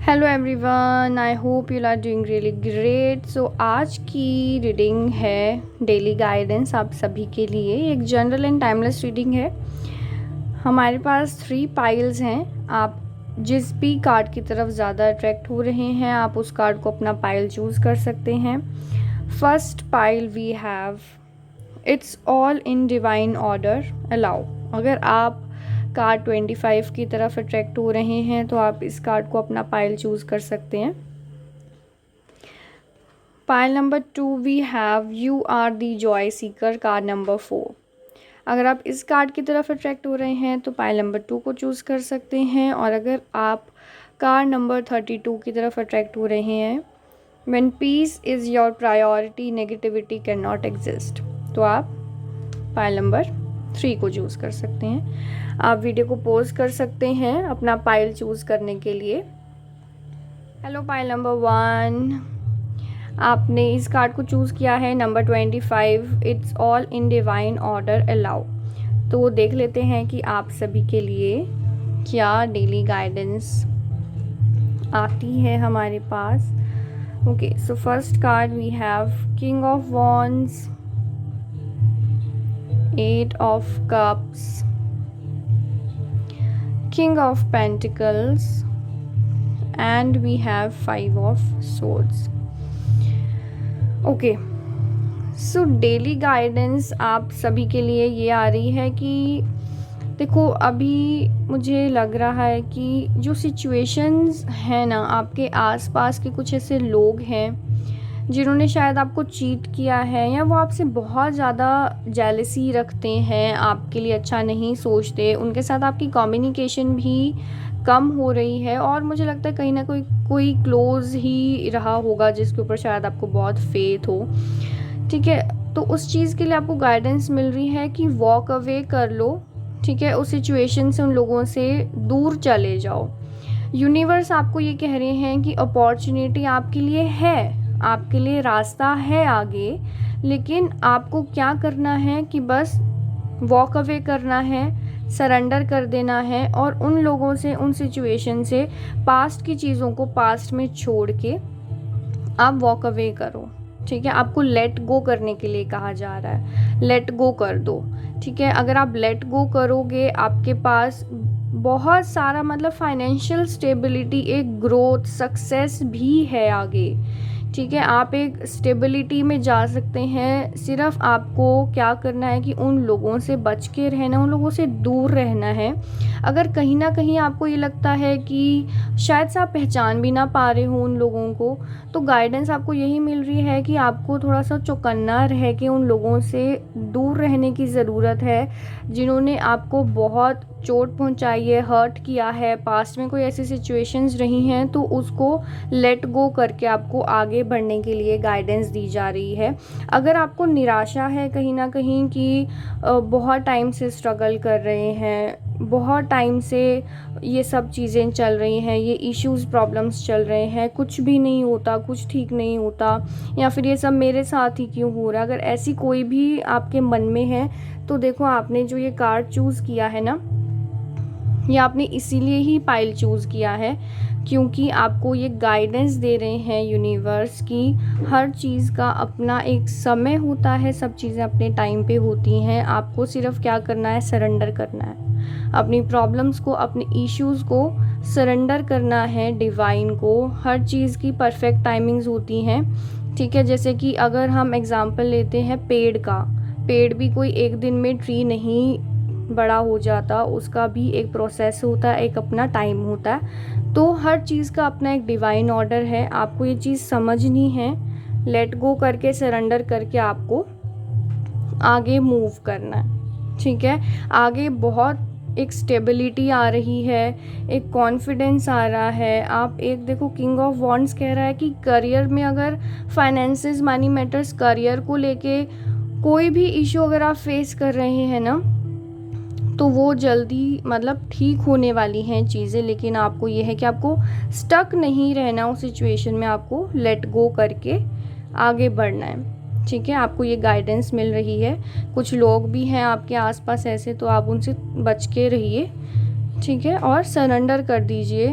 Hello everyone, I hope you are doing really great. So आज की reading है daily guidance आप सभी के लिए। एक जनरल एंड टाइमलेस रीडिंग है। हमारे पास 3 पाइल्स हैं। आप जिस भी कार्ड की तरफ ज़्यादा अट्रैक्ट हो रहे हैं आप उस कार्ड को अपना पाइल चूज़ कर सकते हैं। First pile we have it's all in divine order allow. अगर आप कार्ड 25 की तरफ अट्रैक्ट हो रहे हैं तो आप इस कार्ड को अपना पाइल चूज़ कर सकते हैं। Pile number 2 we have you are the joy seeker, card number 4। अगर आप इस कार्ड की तरफ अट्रैक्ट हो रहे हैं तो पाइल नंबर 2 को चूज़ कर सकते हैं। और अगर आप कार्ड नंबर 32 की तरफ अट्रैक्ट हो रहे हैं when peace is your priority negativity can not exist, तो आप पाइल नंबर 3 को चूज़ कर सकते हैं। आप वीडियो को पॉज कर सकते हैं अपना पाइल चूज़ करने के लिए। हेलो पाइल नंबर 1, आपने इस कार्ड को चूज़ किया है number 25, it's all in divine order allow. तो देख लेते हैं कि आप सभी के लिए क्या डेली गाइडेंस आती है हमारे पास। Okay, so first card we have king of wands, 8 of cups, king of pentacles, and we have 5 of swords. Okay, so daily guidance आप सभी के लिए ये आ रही है कि देखो, अभी मुझे लग रहा है कि जो सिचुएशंस हैं ना, आपके आसपास के कुछ ऐसे लोग हैं जिन्होंने शायद आपको चीट किया है या वो आपसे बहुत ज़्यादा जेलसी रखते हैं, आपके लिए अच्छा नहीं सोचते, उनके साथ आपकी कम्युनिकेशन भी कम हो रही है। और मुझे लगता है कहीं ना कोई क्लोज़ ही रहा होगा जिसके ऊपर शायद आपको बहुत फेथ हो। ठीक है, तो उस चीज़ के लिए आपको गाइडेंस मिल रही है कि वॉक अवे कर लो। ठीक है, उस सिचुएशन से, उन लोगों से दूर चले जाओ। यूनिवर्स आपको ये कह रहे हैं कि अपॉर्चुनिटी आपके लिए है, आपके लिए रास्ता है आगे, लेकिन आपको क्या करना है कि बस वॉक अवे करना है, सरेंडर कर देना है और उन लोगों से, उन सिचुएशन से, पास्ट की चीज़ों को पास्ट में छोड़ के आप वॉक अवे करो। ठीक है, आपको लेट गो करने के लिए कहा जा रहा है, लेट गो कर दो। ठीक है, अगर आप लेट गो करोगे आपके पास बहुत सारा, मतलब फाइनेंशियल स्टेबिलिटी, एक ग्रोथ, सक्सेस भी है आगे। ठीक है, आप एक स्टेबिलिटी में जा सकते हैं। सिर्फ आपको क्या करना है कि उन लोगों से बच के रहना, उन लोगों से दूर रहना है। अगर कहीं ना कहीं आपको ये लगता है कि शायद से आप पहचान भी ना पा रहे हो उन लोगों को, तो गाइडेंस आपको यही मिल रही है कि आपको थोड़ा सा चौकन्ना रह के उन लोगों से दूर रहने की ज़रूरत है जिन्होंने आपको बहुत चोट पहुंचाई है, हर्ट किया है। पास्ट में कोई ऐसी सिचुएशंस रही हैं तो उसको लेट गो करके आपको आगे बढ़ने के लिए गाइडेंस दी जा रही है। अगर आपको निराशा है कहीं ना कहीं कि बहुत टाइम से स्ट्रगल कर रहे हैं, बहुत टाइम से ये सब चीज़ें चल रही हैं, ये इश्यूज़, प्रॉब्लम्स चल रहे हैं, कुछ भी नहीं होता, कुछ ठीक नहीं होता, या फिर ये सब मेरे साथ ही क्यों हो रहा है, अगर ऐसी कोई भी आपके मन में है तो देखो, आपने जो ये कार्ड चूज़ किया है ना, ये आपने इसीलिए ही पाइल चूज़ किया है क्योंकि आपको ये गाइडेंस दे रहे हैं यूनिवर्स की हर चीज़ का अपना एक समय होता है, सब चीज़ें अपने टाइम पे होती हैं। आपको सिर्फ क्या करना है, सरेंडर करना है अपनी प्रॉब्लम्स को, अपने इश्यूज़ को सरेंडर करना है डिवाइन को। हर चीज़ की परफेक्ट टाइमिंग्स होती हैं। ठीक है, जैसे कि अगर हम एग्जांपल लेते हैं पेड़ का, पेड़ भी कोई एक दिन में ट्री नहीं बड़ा हो जाता, उसका भी एक प्रोसेस होता है, एक अपना टाइम होता है। तो हर चीज़ का अपना एक डिवाइन ऑर्डर है। आपको ये चीज़ समझनी है, लेट गो करके, सरेंडर करके आपको आगे मूव करना है। ठीक है, आगे बहुत एक स्टेबिलिटी आ रही है, एक कॉन्फिडेंस आ रहा है। आप एक देखो, किंग ऑफ वॉन्ड्स कह रहा है कि करियर में अगर फाइनेंसेस, मनी मैटर्स, करियर को लेके कोई भी इशू अगर आप फेस कर रहे हैं ना, तो वो जल्दी, मतलब ठीक होने वाली हैं चीज़ें। लेकिन आपको ये है कि आपको स्टक नहीं रहना उस सिचुएशन में, आपको लेट गो करके आगे बढ़ना है। ठीक है, आपको ये गाइडेंस मिल रही है। कुछ लोग भी हैं आपके आसपास ऐसे, तो आप उनसे बच के रहिए। ठीक है, और सरेंडर कर दीजिए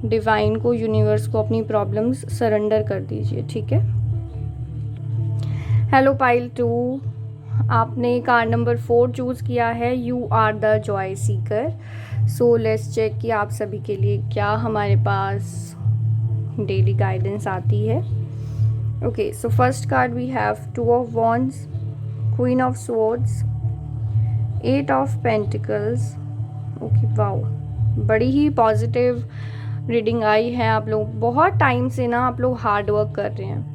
डिवाइन को, यूनिवर्स को अपनी प्रॉब्लम्स सरेंडर कर दीजिए, ठीक है। हेलो पाइल 2, आपने कार्ड नंबर 4 चूज़ किया है, you are the joy seeker. So let's check कि आप सभी के लिए क्या हमारे पास डेली गाइडेंस आती है। Okay, so first card we have 2 of wands, queen of swords, 8 of pentacles. Okay, wow, बड़ी ही पॉजिटिव रीडिंग आई है। आप लोग बहुत टाइम से ना आप लोग हार्ड वर्क कर रहे हैं,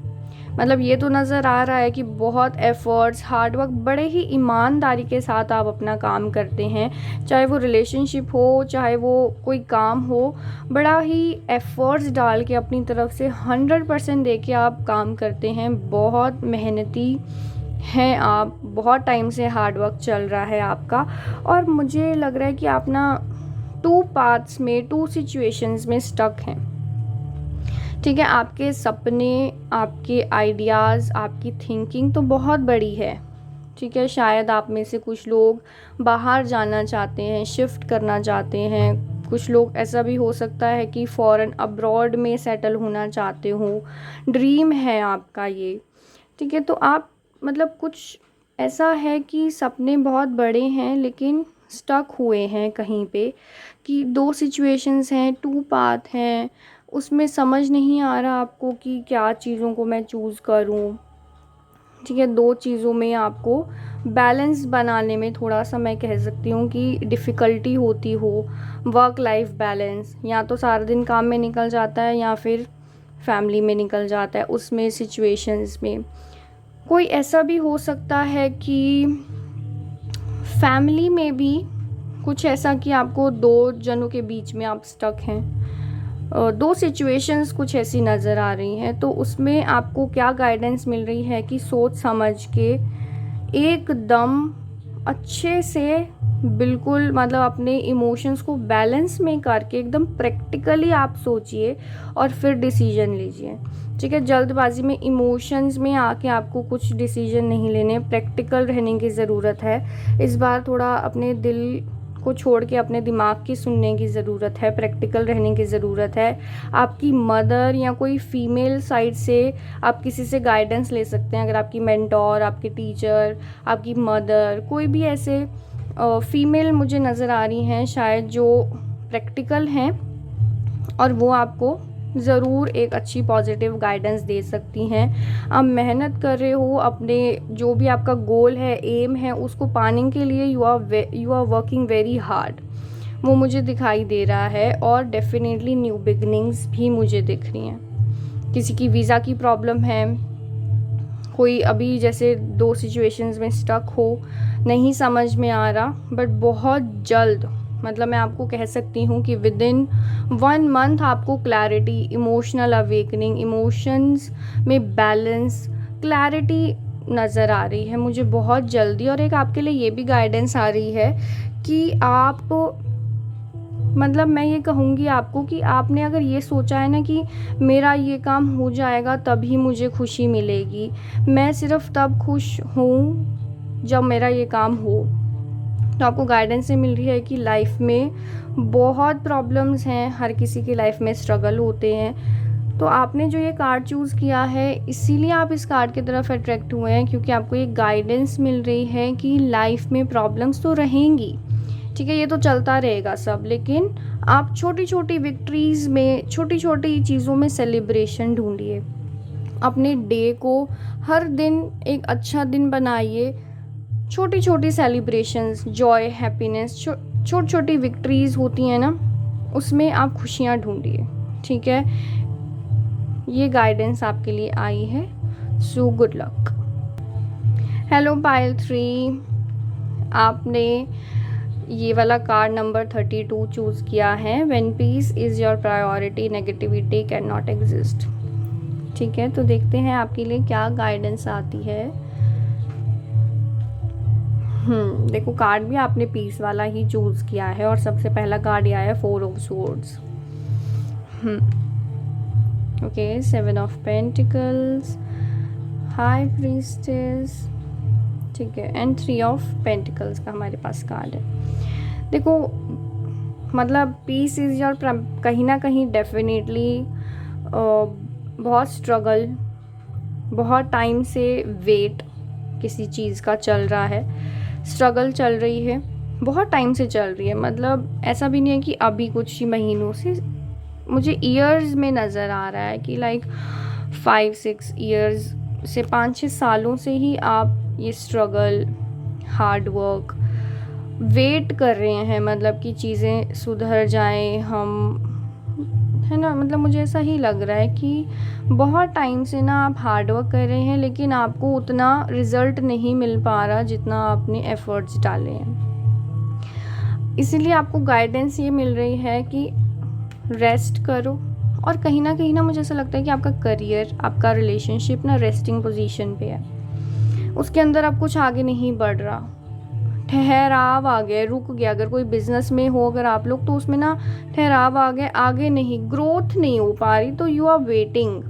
मतलब ये तो नज़र आ रहा है कि बहुत एफ़र्ट्स, हार्ड वर्क, बड़े ही ईमानदारी के साथ आप अपना काम करते हैं, चाहे वो रिलेशनशिप हो, चाहे वो कोई काम हो, बड़ा ही एफ़र्ट्स डाल के अपनी तरफ से 100% दे के आप काम करते हैं। बहुत मेहनती हैं आप, बहुत टाइम से हार्ड वर्क चल रहा है आपका। और मुझे लग रहा है कि आप ना 2 पाथ्स में, 2 सिचुएशंस में स्टक हैं, ठीक है। आपके सपने, आपके आइडियाज़, आपकी थिंकिंग तो बहुत बड़ी है, ठीक है। शायद आप में से कुछ लोग बाहर जाना चाहते हैं, शिफ्ट करना चाहते हैं, कुछ लोग ऐसा भी हो सकता है कि फ़ॉरेन अब्रॉड में सेटल होना चाहते हो, ड्रीम है आपका ये, ठीक है। तो आप मतलब कुछ ऐसा है कि सपने बहुत बड़े हैं लेकिन स्टक हुए हैं कहीं पे, कि 2 सिचुएशंस हैं, 2 पाथ हैं, उसमें समझ नहीं आ रहा आपको कि क्या चीज़ों को मैं चूज़ करूं, ठीक है। 2 चीज़ों में आपको बैलेंस बनाने में थोड़ा सा मैं कह सकती हूँ कि डिफ़िकल्टी होती हो। वर्क लाइफ बैलेंस, या तो सारा दिन काम में निकल जाता है या फिर फैमिली में निकल जाता है, उसमें सिचुएशंस में कोई ऐसा भी हो सकता है कि फैमिली में भी कुछ ऐसा कि आपको 2 जनों के बीच में आप स्टक हैं। 2 सिचुएशंस कुछ ऐसी नज़र आ रही हैं, तो उसमें आपको क्या गाइडेंस मिल रही है कि सोच समझ के एकदम अच्छे से, बिल्कुल मतलब अपने इमोशंस को बैलेंस में करके एकदम प्रैक्टिकली आप सोचिए और फिर डिसीजन लीजिए, ठीक है। जल्दबाजी में, इमोशंस में आके आपको कुछ डिसीजन नहीं लेने, प्रैक्टिकल रहने की ज़रूरत है। इस बार थोड़ा अपने दिल को छोड़ के अपने दिमाग की सुनने की ज़रूरत है, प्रैक्टिकल रहने की ज़रूरत है। आपकी मदर या कोई फीमेल साइड से आप किसी से गाइडेंस ले सकते हैं, अगर आपकी मेंटोर, आपके टीचर, आपकी मदर, कोई भी ऐसे फीमेल मुझे नज़र आ रही हैं शायद, जो प्रैक्टिकल हैं और वो आपको ज़रूर एक अच्छी पॉजिटिव गाइडेंस दे सकती हैं। आप मेहनत कर रहे हो, अपने जो भी आपका गोल है, एम है, उसको पाने के लिए you are working very hard, वो मुझे दिखाई दे रहा है। और डेफिनेटली न्यू बिगनिंग्स भी मुझे दिख रही हैं। किसी की वीज़ा की प्रॉब्लम है, कोई अभी जैसे 2 सिचुएशंस में स्टक हो, नहीं समझ में आ रहा, बट बहुत जल्द, मतलब मैं आपको कह सकती हूँ कि विदिन 1 मंथ आपको क्लैरिटी, इमोशनल अवेकनिंग, इमोशंस में बैलेंस, क्लैरिटी नज़र आ रही है मुझे बहुत जल्दी। और एक आपके लिए ये भी गाइडेंस आ रही है कि आप, मतलब मैं ये कहूँगी आपको कि आपने अगर ये सोचा है ना कि मेरा ये काम हो जाएगा तभी मुझे खुशी मिलेगी, मैं सिर्फ तब खुश हूँ जब मेरा ये काम हो, तो आपको गाइडेंस से मिल रही है कि लाइफ में बहुत प्रॉब्लम्स हैं, हर किसी की लाइफ में स्ट्रगल होते हैं। तो आपने जो ये कार्ड चूज़ किया है, इसीलिए आप इस कार्ड की तरफ अट्रैक्ट हुए हैं, क्योंकि आपको एक गाइडेंस मिल रही है कि लाइफ में प्रॉब्लम्स तो रहेंगी, ठीक है, ये तो चलता रहेगा सब, लेकिन आप छोटी छोटी विक्ट्रीज़ में, छोटी छोटी चीज़ों में सेलिब्रेशन ढूंढिए। अपने डे को हर दिन एक अच्छा दिन बनाइए, छोटी छोटी सेलिब्रेशंस, जॉय, हैप्पीनेस, छोटी छोटी विक्ट्रीज़ होती हैं ना, उसमें आप खुशियाँ ढूंढिए, ठीक है। ये गाइडेंस आपके लिए आई है, so good luck. Hello pile 3, आपने ये वाला कार्ड नंबर 32 चूज़ किया है, when peace is your priority negativity can not exist, ठीक है। तो देखते हैं आपके लिए क्या गाइडेंस आती है। देखो, कार्ड भी आपने पीस वाला ही चूज़ किया है और सबसे पहला कार्ड आया है 4 of swords. Okay, 7 of pentacles, high priestess, ठीक है, एंड 3 ऑफ पेंटिकल्स का हमारे पास कार्ड है। देखो, मतलब पीस इज़ योर कहीं ना कहीं डेफिनेटली बहुत स्ट्रगल, बहुत टाइम से वेट किसी चीज़ का चल रहा है, स्ट्रगल चल रही है, बहुत टाइम से चल रही है। मतलब ऐसा भी नहीं है कि अभी कुछ ही महीनों से, मुझे ईयर्स में नज़र आ रहा है कि लाइक 5-6 ईयर्स से 5-6 सालों से ही आप ये स्ट्रगल, हार्ड वर्क, वेट कर रहे हैं, मतलब कि चीज़ें सुधर जाएं, हम, है ना। मतलब मुझे ऐसा ही लग रहा है कि बहुत टाइम से ना आप हार्ड वर्क कर रहे हैं, लेकिन आपको उतना रिज़ल्ट नहीं मिल पा रहा जितना आपने एफ़र्ट्स डाले हैं। इसीलिए आपको गाइडेंस ये मिल रही है कि रेस्ट करो। और कहीं ना मुझे ऐसा लगता है कि आपका करियर, आपका रिलेशनशिप ना रेस्टिंग पोजीशन पे है, उसके अंदर अब कुछ आगे नहीं बढ़ रहा, ठहराव आ गया, रुक गया। अगर कोई बिजनेस में हो अगर आप लोग, तो उसमें ना ठहराव आ गया, आगे नहीं, ग्रोथ नहीं हो पा रही, तो यू आर वेटिंग।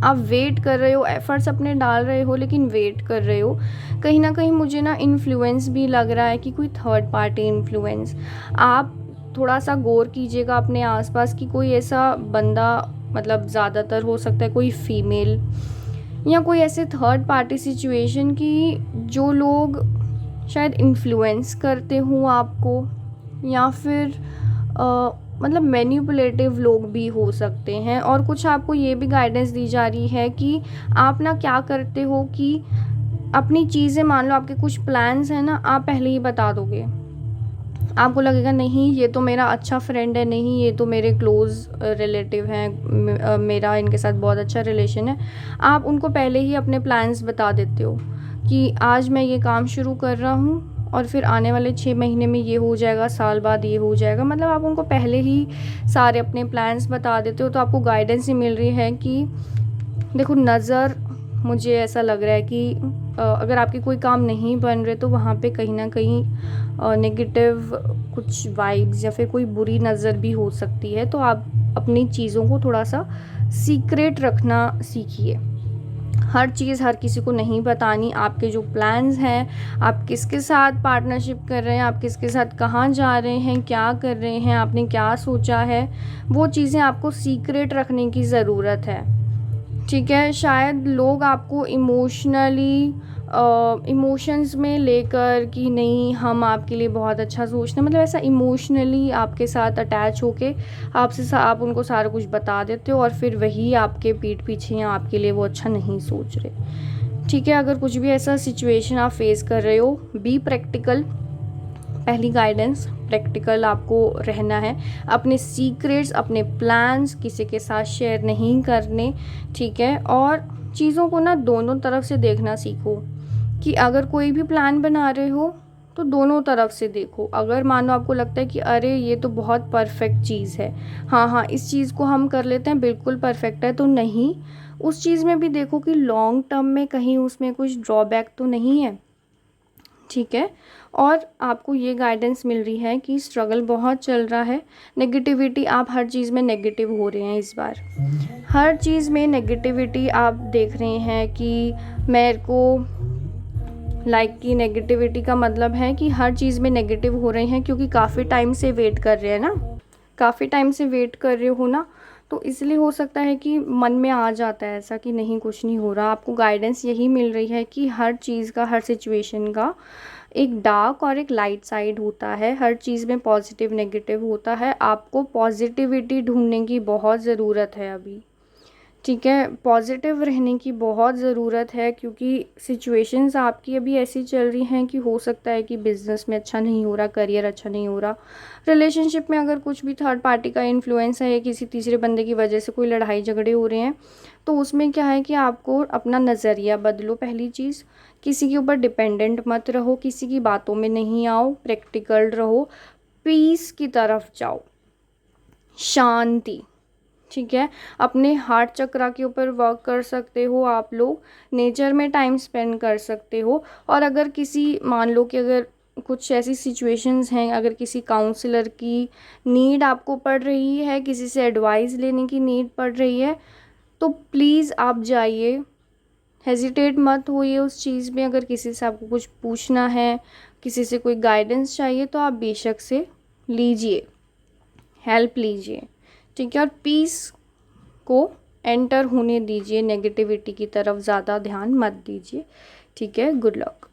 आप वेट कर रहे हो, एफर्ट्स अपने डाल रहे हो, लेकिन वेट कर रहे हो। कहीं ना कहीं मुझे ना इन्फ्लुएंस भी लग रहा है कि कोई थर्ड पार्टी इन्फ्लुएंस। आप थोड़ा सा गौर कीजिएगा अपने आसपास कि कोई ऐसा बंदा, मतलब ज़्यादातर हो सकता है कोई फीमेल या कोई ऐसे थर्ड पार्टी सिचुएशन की जो लोग शायद इन्फ्लुएंस करते हों आपको, या फिर मतलब मैनिपुलेटिव लोग भी हो सकते हैं। और कुछ आपको ये भी गाइडेंस दी जा रही है कि आप ना क्या करते हो कि अपनी चीज़ें, मान लो आपके कुछ प्लान्स हैं ना, आप पहले ही बता दोगे। आपको लगेगा नहीं ये तो मेरा अच्छा फ्रेंड है, नहीं ये तो मेरे क्लोज़ रिलेटिव हैं, मेरा इनके साथ बहुत अच्छा रिलेशन है। आप उनको पहले ही अपने प्लान्स बता देते हो कि आज मैं ये काम शुरू कर रहा हूँ और फिर आने वाले 6 महीने में ये हो जाएगा, साल बाद ये हो जाएगा। मतलब आप उनको पहले ही सारे अपने प्लान्स बता देते हो। तो आपको गाइडेंस ही मिल रही है कि देखो, नज़र, मुझे ऐसा लग रहा है कि अगर आपके कोई काम नहीं बन रहे तो वहाँ पे कहीं ना कहीं नेगेटिव कुछ वाइब्स या फिर कोई बुरी नज़र भी हो सकती है। तो आप अपनी चीज़ों को थोड़ा सा सीक्रेट रखना सीखिए। हर चीज़ हर किसी को नहीं बतानी। आपके जो प्लान्स हैं, आप किसके साथ पार्टनरशिप कर रहे हैं, आप किसके साथ कहाँ जा रहे हैं, क्या कर रहे हैं, आपने क्या सोचा है, वो चीज़ें आपको सीक्रेट रखने की ज़रूरत है। ठीक है। शायद लोग आपको इमोशनली इमोशंस में लेकर कि नहीं हम आपके लिए बहुत अच्छा सोचते हैं, मतलब ऐसा इमोशनली आपके साथ अटैच होके आप उनको सारा कुछ बता देते हो, और फिर वही आपके पीठ पीछे या आपके लिए वो अच्छा नहीं सोच रहे। ठीक है। अगर कुछ भी ऐसा सिचुएशन आप फेस कर रहे हो, बी प्रैक्टिकल। पहली गाइडेंस, प्रैक्टिकल आपको रहना है। अपने सीक्रेट्स, अपने प्लान्स किसी के साथ शेयर नहीं करने। ठीक है। और चीज़ों को ना दोनों तरफ से देखना सीखो कि अगर कोई भी प्लान बना रहे हो तो दोनों तरफ से देखो। अगर मानो आपको लगता है कि अरे ये तो बहुत परफेक्ट चीज़ है, हाँ इस चीज़ को हम कर लेते हैं, बिल्कुल परफेक्ट है, तो नहीं, उस चीज़ में भी देखो कि लॉन्ग टर्म में कहीं उसमें कुछ ड्रॉबैक तो नहीं है। ठीक है। और आपको ये गाइडेंस मिल रही है कि स्ट्रगल बहुत चल रहा है, नेगेटिविटी, आप हर चीज़ में नेगेटिव हो रहे हैं। इस बार हर चीज़ में नेगेटिविटी आप देख रहे हैं कि मेरे को लाइक की नेगेटिविटी का मतलब है कि हर चीज़ में नेगेटिव हो रहे हैं, क्योंकि काफ़ी टाइम से वेट कर रहे हैं ना, काफ़ी टाइम से वेट कर रहे हो ना, तो इसलिए हो सकता है कि मन में आ जाता है ऐसा कि नहीं कुछ नहीं हो रहा। आपको गाइडेंस यही मिल रही है कि हर चीज़ का, हर सिचुएशन का एक डार्क और एक लाइट साइड होता है। हर चीज़ में पॉजिटिव नेगेटिव होता है। आपको पॉजिटिविटी ढूंढने की बहुत ज़रूरत है अभी। ठीक है। पॉजिटिव रहने की बहुत ज़रूरत है, क्योंकि सिचुएशंस आपकी अभी ऐसी चल रही हैं कि हो सकता है कि बिज़नेस में अच्छा नहीं हो रहा, करियर अच्छा नहीं हो रहा, रिलेशनशिप में अगर कुछ भी थर्ड पार्टी का इन्फ्लुएंस है, किसी तीसरे बंदे की वजह से कोई लड़ाई झगड़े हो रहे हैं, तो उसमें क्या है कि आपको अपना नज़रिया बदलो। पहली चीज़, किसी के ऊपर डिपेंडेंट मत रहो, किसी की बातों में नहीं आओ, प्रैक्टिकल रहो, पीस की तरफ जाओ, शांति। ठीक है। अपने हार्ट चक्रा के ऊपर वर्क कर सकते हो आप लोग, नेचर में टाइम स्पेंड कर सकते हो। और अगर किसी, मान लो कि अगर कुछ ऐसी सिचुएशंस हैं, अगर किसी काउंसलर की नीड आपको पड़ रही है, किसी से एडवाइस लेने की नीड पड़ रही है, तो प्लीज़ आप जाइए, हेजिटेट मत होइए उस चीज़ में। अगर किसी से आपको कुछ पूछना है, किसी से कोई गाइडेंस चाहिए, तो आप बेशक से लीजिए, हेल्प लीजिए, ठीक है। और पीस को एंटर होने दीजिए, नेगेटिविटी की तरफ ज़्यादा ध्यान मत दीजिए, ठीक है। Good luck.